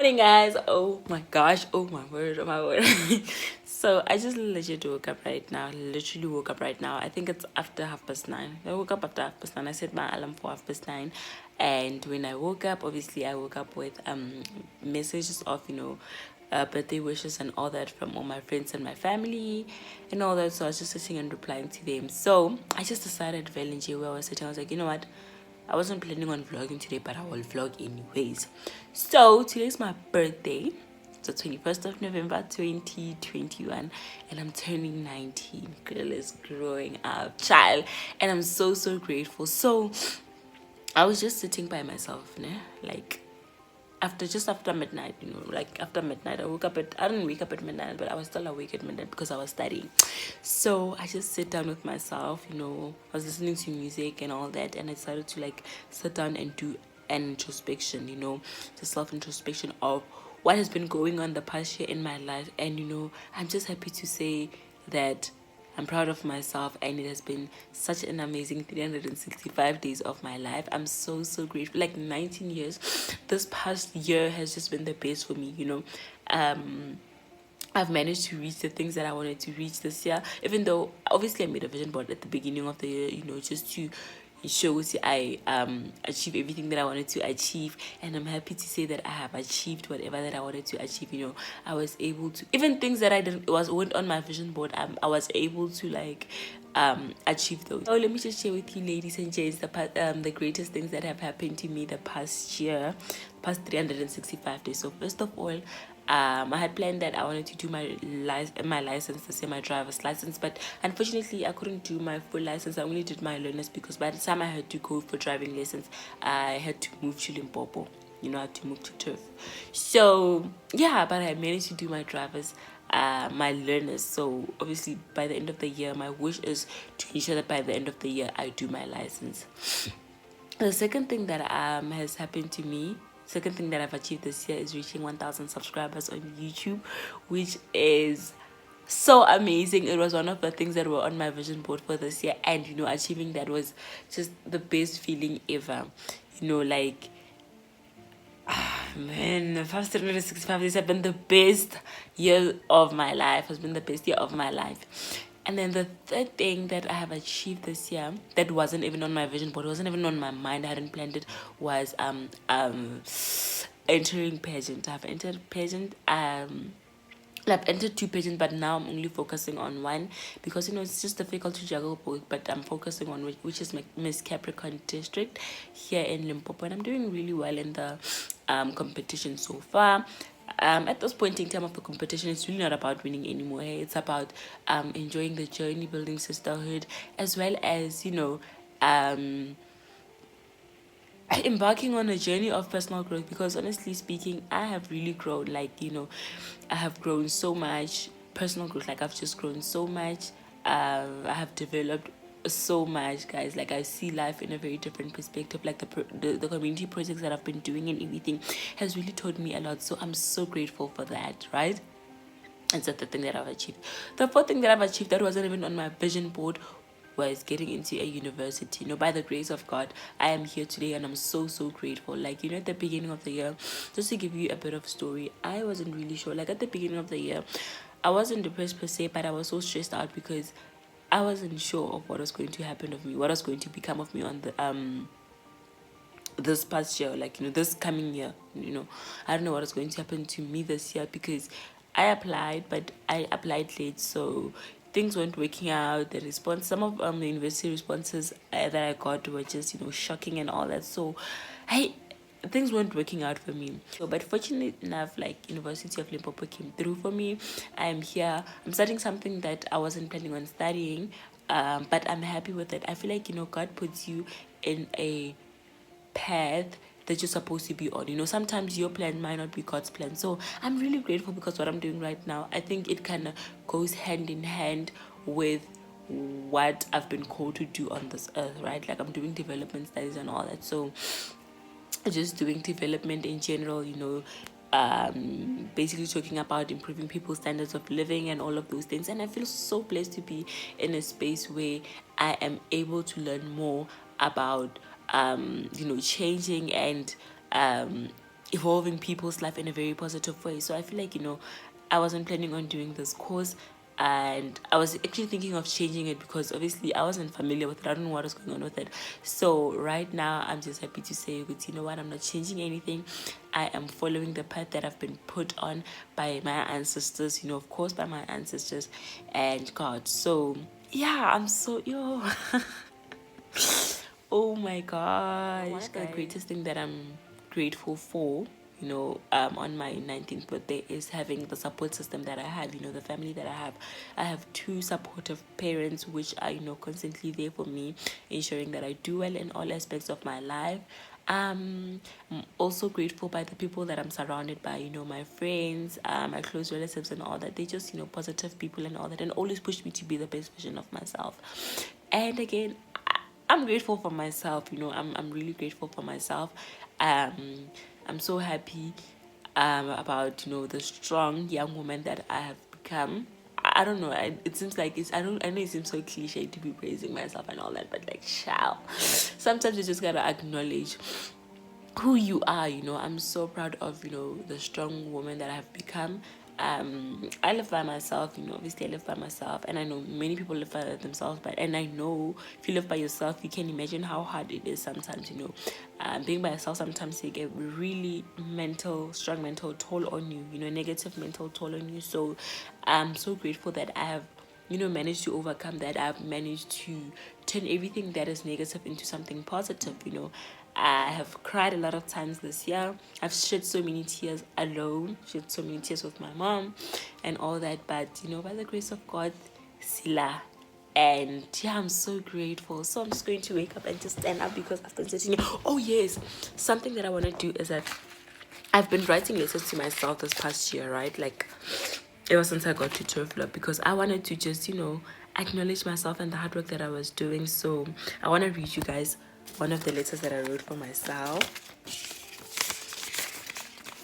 Morning, guys. Oh my gosh. Oh my word. Oh my word. So I just legit woke up right now. Literally woke up right now. I think it's after 9:30. I woke up after 9:30. I set my alarm for 9:30. And when I woke up, obviously I woke up with messages of birthday wishes and all that from all my friends and my family and all that. So I was just sitting and replying to them. So I just decided, Valentina, where I was sitting, I was like, you know what? I wasn't planning on vlogging today, but I will vlog anyways. So today's my birthday. It's the 21st of November 2021, and I'm turning 19. Girl is growing up, child, and I'm so grateful. So I was just sitting by myself, né? Like after midnight, like after midnight, I didn't wake up at midnight, but I was still awake at midnight because I was studying. So I just sit down with myself, I was listening to music and all that, and I decided to like sit down and do an introspection, the self introspection of what has been going on the past year in my life. And I'm just happy to say that I'm proud of myself, and it has been such an amazing 365 days of my life. I'm so grateful. Like 19 years, this past year has just been the best for me. I've managed to reach the things that I wanted to reach this year, even though obviously I made a vision board at the beginning of the year, just to show I achieve everything that I wanted to achieve. And I'm happy to say that I have achieved whatever that I wanted to achieve. I was able to, even things that I didn't went on my vision board, I was able to like achieve those. So let me just share with you, ladies and gents, the greatest things that have happened to me the past year, past 365 days. So first of all, I had planned that I wanted to do my license this year, my driver's license, but unfortunately I couldn't do my full license. I only did my learners because by the time I had to go for driving lessons, I had to move to Limpopo. I had to move to Turf. So yeah, but I managed to do my driver's my learners. So obviously by the end of the year, my wish is to ensure that by the end of the year I do my license. The second thing that has happened to me, second thing that I've achieved this year, is reaching 1,000 subscribers on YouTube, which is so amazing. It was one of the things that were on my vision board for this year, and achieving that was just the best feeling ever. Like, man, the past 365 days have been the best year of my life, has been the best year of my life. And then the third thing that I have achieved this year that wasn't even on my vision board, wasn't even on my mind, I hadn't planned it, was entering pageant. I've entered pageant. I've entered 2 pageants, but now I'm only focusing on one because it's just difficult to juggle both. But I'm focusing on which is Miss Capricorn District here in Limpopo, and I'm doing really well in the competition so far. At this point in time of the competition, it's really not about winning anymore. Hey? It's about enjoying the journey, building sisterhood, as well as embarking on a journey of personal growth. Because honestly speaking, I have really grown. Like I have grown so much. Personal growth, like I've just grown so much. I have developed so much, guys. Like I see life in a very different perspective. Like the community projects that I've been doing and everything has really taught me a lot. So I'm so grateful for that, right? And that's the thing that I've achieved. The fourth thing that I've achieved that wasn't even on my vision board was getting into a university. By the grace of God, I am here today, and I'm so grateful. Like at the beginning of the year, just to give you a bit of story, I wasn't really sure. Like at the beginning of the year, I wasn't depressed per se, but I was so stressed out because I wasn't sure of what was going to happen of me, what was going to become of me on the this past year, like this coming year. I don't know what is going to happen to me this year because I applied, but I applied late, so things weren't working out. The response, some of the university responses that I got were just shocking and all that. So things weren't working out for me. So but fortunately enough, like University of Limpopo came through for me. I'm here, I'm studying something that I wasn't planning on studying, but I'm happy with it. I feel like God puts you in a path that you're supposed to be on. Sometimes your plan might not be God's plan. So I'm really grateful because what I'm doing right now, I think it kind of goes hand in hand with what I've been called to do on this earth, right? Like I'm doing development studies and all that. So just doing development in general, basically talking about improving people's standards of living and all of those things. And I feel so blessed to be in a space where I am able to learn more about changing and evolving people's life in a very positive way. So I feel like, I wasn't planning on doing this course, and I was actually thinking of changing it because obviously I wasn't familiar with it. I don't know what was going on with it. So right now I'm just happy to say, but you know what, I'm not changing anything. I am following the path that I've been put on by my ancestors, of course by my ancestors and God. So yeah, I'm so oh my gosh, the greatest thing that I'm grateful for, on my 19th birthday is having the support system that I have, the family that I have. I have two supportive parents which are, constantly there for me, ensuring that I do well in all aspects of my life. I'm also grateful by the people that I'm surrounded by, my friends, my close relatives and all that. They just, positive people and all that, and always push me to be the best version of myself. And again, I'm grateful for myself. I'm really grateful for myself. I'm so happy about the strong young woman that I have become. I don't know. It seems like I know it seems so cliche to be praising myself and all that, but like, child, sometimes you just gotta acknowledge who you are. I'm so proud of the strong woman that I have become. I live by myself, obviously I live by myself, and I know many people live by themselves, but and I know if you live by yourself, you can imagine how hard it is sometimes. Being by yourself, sometimes you get really strong mental toll on you, negative mental toll on you. So I'm so grateful that I have managed to overcome that. I've managed to turn everything that is negative into something positive. I have cried a lot of times this year. I've shed so many tears alone, shed so many tears with my mom and all that. But, by the grace of God, Sila. And yeah, I'm so grateful. So I'm just going to wake up and just stand up because I've been sitting here. Oh, yes. Something that I want to do is that I've been writing letters to myself this past year, right? Like, ever since I got to Turflop, because I wanted to just, acknowledge myself and the hard work that I was doing. So I want to read you guys one of the letters that I wrote for myself.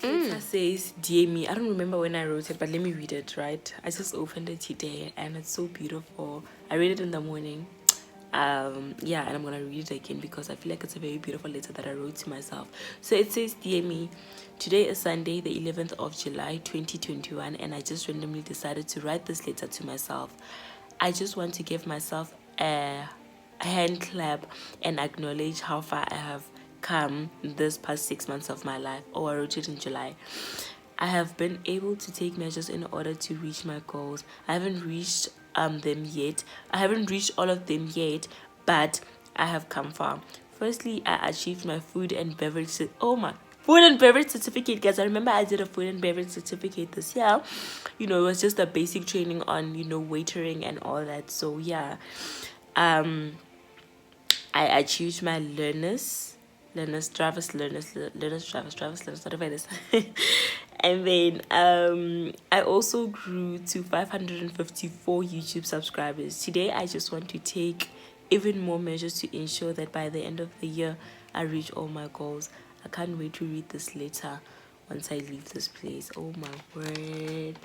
It says, "Dear me," I don't remember when I wrote it, but let me read it, right? I just opened it today and it's so beautiful. I read it in the morning. Yeah, and I'm gonna read it again because I feel like it's a very beautiful letter that I wrote to myself. So it says, "Dear me, today is Sunday, the 11th of July 2021, and I just randomly decided to write this letter to myself. I just want to give myself a hand clap and acknowledge how far I have come this past 6 months of my life." Oh, I wrote it in July. "I have been able to take measures in order to reach my goals. I haven't reached them yet. I haven't reached all of them yet, but I have come far. Firstly, I achieved my food and beverage certificate, guys. I remember I did a food and beverage certificate this year. It was just a basic training on, waitering and all that. So yeah. I achieved my driver's whatever it is. And then I also grew to 554 YouTube subscribers. Today I just want to take even more measures to ensure that by the end of the year I reach all my goals. I can't wait to read this later once I leave this place." Oh my word.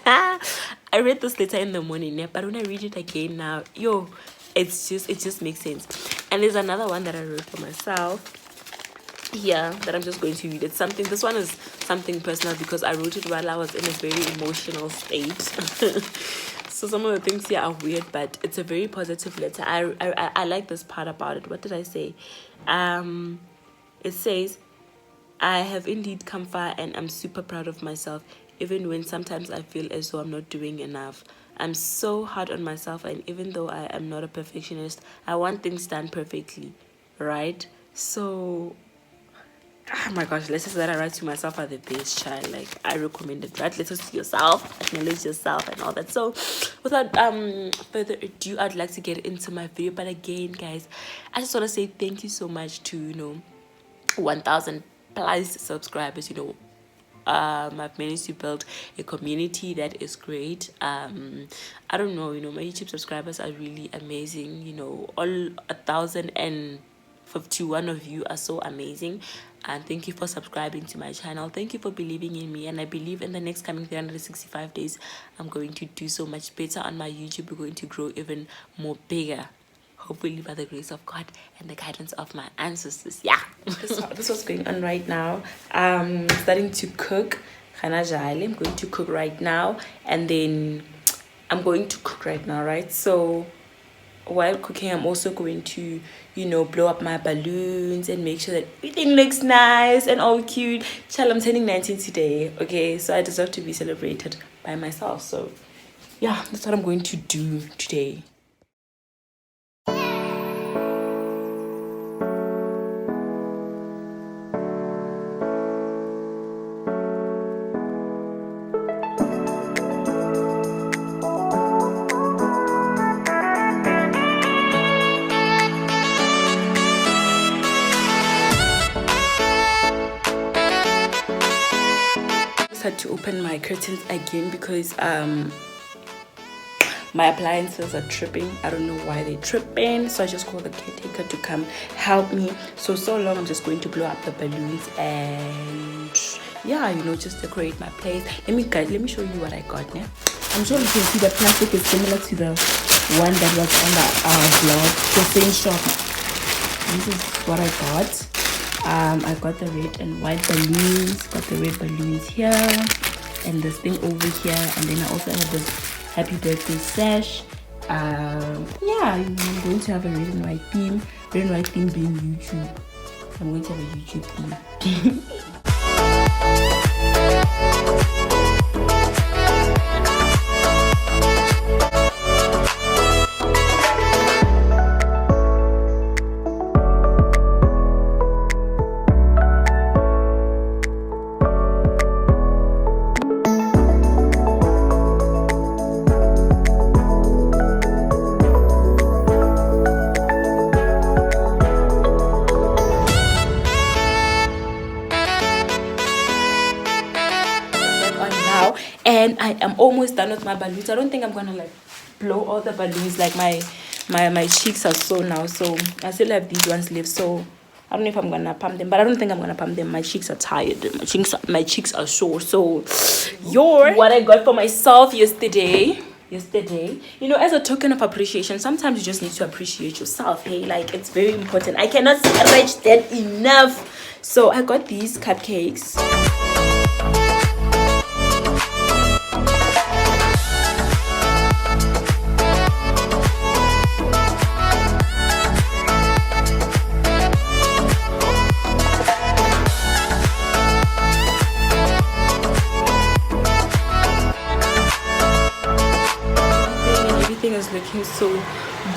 I read this letter in the morning, yeah, but when I read it again now, it just makes sense. And there's another one that I wrote for myself here that I'm just going to read. This one is something personal because I wrote it while I was in a very emotional state. So some of the things here are weird, but it's a very positive letter. I like this part about it. What did I say? It says, "I have indeed come far and I'm super proud of myself, even when sometimes I feel as though I'm not doing enough. I'm so hard on myself, and even though I am not a perfectionist, I want things done perfectly, right?" So, oh my gosh, letters that I write to myself are the best, child. Like, I recommend it. Write letters to yourself, acknowledge yourself and all that. So without further ado, I'd like to get into my video. But again, guys, I just want to say thank you so much to 1,000 plus subscribers. I've managed to build a community that is great. I don't know, my YouTube subscribers are really amazing. All 1,051 of you are so amazing, and thank you for subscribing to my channel. Thank you for believing in me, and I believe in the next coming 365 days I'm going to do so much better on my YouTube. We're going to grow even more bigger, hopefully by the grace of God and the guidance of my ancestors. Yeah. This is what's going on right now. Starting to cook. I'm going to cook right now, and then I'm going to cook right now, right? So while cooking, I'm also going to, blow up my balloons and make sure that everything looks nice and all cute. Child, I'm turning 19 today, okay? So I deserve to be celebrated by myself. So yeah, that's what I'm going to do today. Had to open my curtains again because my appliances are tripping. I don't know why they're tripping, so I just called the caretaker to come help me. So long I'm just going to blow up the balloons and yeah, just decorate my place. Let me show you what I got now. I'm sure you can see the plastic is similar to the one that was on the blog, the same shop. This is what I got. I got the red and white balloons, got the red balloons here and this thing over here, and then I also have this happy birthday sash. Yeah, I'm going to have a red and white theme. Red and white theme being YouTube. I'm going to have a YouTube theme. And I am almost done with my balloons. I don't think I'm gonna blow all the balloons. Like my cheeks are sore now, so I still have these ones left. So I don't know if I'm gonna pump them, but I don't think I'm gonna pump them. My cheeks are tired. My cheeks are sore. So what I got for myself yesterday, as a token of appreciation, sometimes you just need to appreciate yourself. Hey, it's very important. I cannot stretch that enough. So I got these cupcakes. Is looking so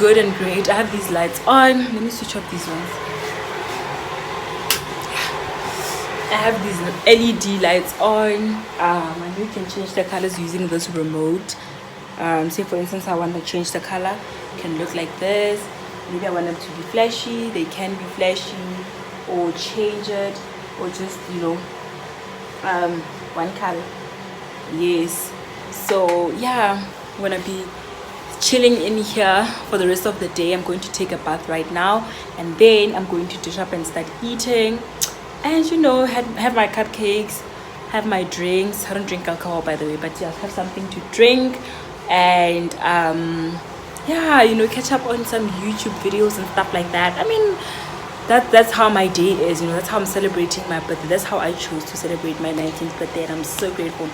good and great. I have these lights on. Let me switch off these ones. I have these LED lights on, and you can change the colors using this remote. Say for instance I want to change the color, it can look like this. Maybe I want them to be flashy, they can be flashy, or change it, or just one color. Yes. So yeah, I'm gonna be chilling in here for the rest of the day. I'm going to take a bath right now, and then I'm going to dish up and start eating, and have my cupcakes, have my drinks. I don't drink alcohol, by the way, but yeah, have something to drink, and catch up on some YouTube videos and stuff like that. I mean, that's how my day is. That's how I'm celebrating my birthday. That's how I chose to celebrate my 19th birthday, and I'm so grateful.